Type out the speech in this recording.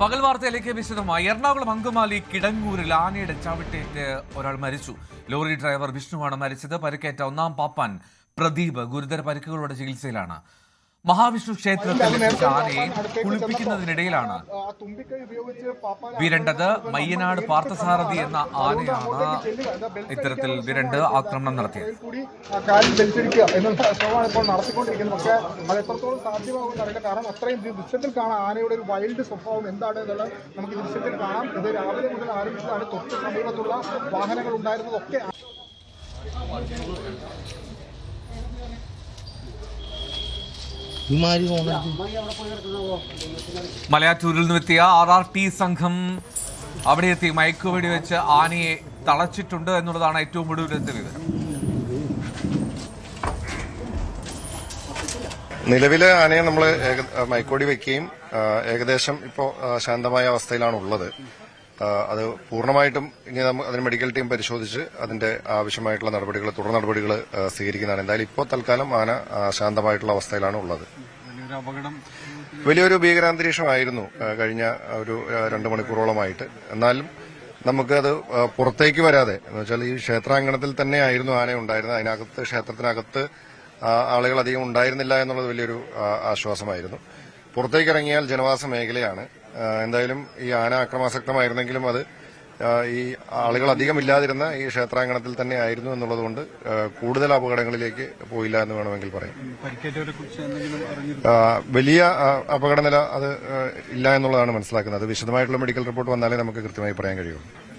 പകൽ വാർത്തയിലേക്ക് വിശദമായി. എറണാകുളം അങ്കമാലി കിടങ്ങൂരിൽ ആനയുടെ ചവിട്ടേറ്റ് ഒരാൾ മരിച്ചു. ലോറി ഡ്രൈവർ വിഷ്ണുവാണ് മരിച്ചത്. പരിക്കേറ്റ ഒന്നാം പാപ്പാൻ പ്രദീപ് ഗുരുതര പരിക്കുകളോടെ ചികിത്സയിലാണ്. മഹാവിഷ്ണു ക്ഷേത്രത്തിൽ എത്തിച്ച ആനയെ കുളിപ്പിക്കുന്നതിനിടയിലാണ് വിരണ്ടത്. മയ്യനാട് പാർത്ഥസാരഥി എന്ന ആനയാണ് ഇത്തരത്തിൽ വിരണ്ട് ആക്രമണം നടത്തിയത്. പക്ഷേ അത് എത്രത്തോളം സാധ്യമാകുമെന്നറിയില്ല. കാരണം അത്രയും ദൃശ്യത്തിൽ കാണാം ആനയുടെ ഒരു വൈൽഡ് സ്വഭാവം എന്താണ് എന്നുള്ളത് നമുക്ക് ദൃശ്യത്തിൽ കാണാം. ഇത് രാവിലെ മുതൽ ആരംഭിച്ചതാണ്. തൊട്ട് സമീപത്തുള്ള വാഹനങ്ങൾ ഉണ്ടായിരുന്നതൊക്കെ മലയാറ്റൂരിൽ നിന്നെത്തിയ RRT സംഘം അവിടെ എത്തി മയക്കുവെടി വെച്ച് ആനയെ തളച്ചിട്ടുണ്ട് എന്നുള്ളതാണ് ഏറ്റവും ഒടുവിലത്തെ വിവരം. നിലവിലെ ആനയെ നമ്മൾ മയക്കുവെടി വെക്കുകയും ഏകദേശം ഇപ്പോൾ ശാന്തമായ അവസ്ഥയിലാണ് ഉള്ളത്. അത് പൂർണ്ണമായിട്ടും ഇനി അതിന് മെഡിക്കൽ ടീം പരിശോധിച്ച് അതിന്റെ ആവശ്യമായിട്ടുള്ള നടപടികൾ തുടർ നടപടികൾ സ്വീകരിക്കുന്നതാണ്. എന്തായാലും ഇപ്പോൾ തൽക്കാലം ആന ശാന്തമായിട്ടുള്ള അവസ്ഥയിലാണ് ഉള്ളത്. വലിയൊരു ഭീകരാന്തരീക്ഷമായിരുന്നു കഴിഞ്ഞ ഒരു 2 മണിക്കൂറോളമായിട്ട്. എന്നാലും നമുക്കത് പുറത്തേക്ക് വരാതെ എന്ന് വെച്ചാൽ ഈ ക്ഷേത്രാങ്കണത്തിൽ തന്നെയായിരുന്നു ആന ഉണ്ടായിരുന്നത്. അതിനകത്ത് ക്ഷേത്രത്തിനകത്ത് ആളുകൾ അധികം ഉണ്ടായിരുന്നില്ല എന്നുള്ളത് വലിയൊരു ആശ്വാസമായിരുന്നു. പുറത്തേക്ക് ഇറങ്ങിയാൽ ജനവാസ മേഖലയാണ്. എന്തായാലും ഈ ആന അക്രമാസക്തമായിരുന്നെങ്കിലും അത് ഈ ആളുകൾ അധികം ഇല്ലാതിരുന്ന ഈ ക്ഷേത്രാങ്കണത്തിൽ തന്നെ ആയിരുന്നു എന്നുള്ളതുകൊണ്ട് കൂടുതൽ അപകടങ്ങളിലേക്ക് പോയില്ല എന്ന് വേണമെങ്കിൽ പറയാം. വലിയ അപകടനില അത് ഇല്ല എന്നുള്ളതാണ് മനസ്സിലാക്കുന്നത്. വിശദമായിട്ടുള്ള മെഡിക്കൽ റിപ്പോർട്ട് വന്നാലേ നമുക്ക് കൃത്യമായി പറയാൻ കഴിയുള്ളൂ.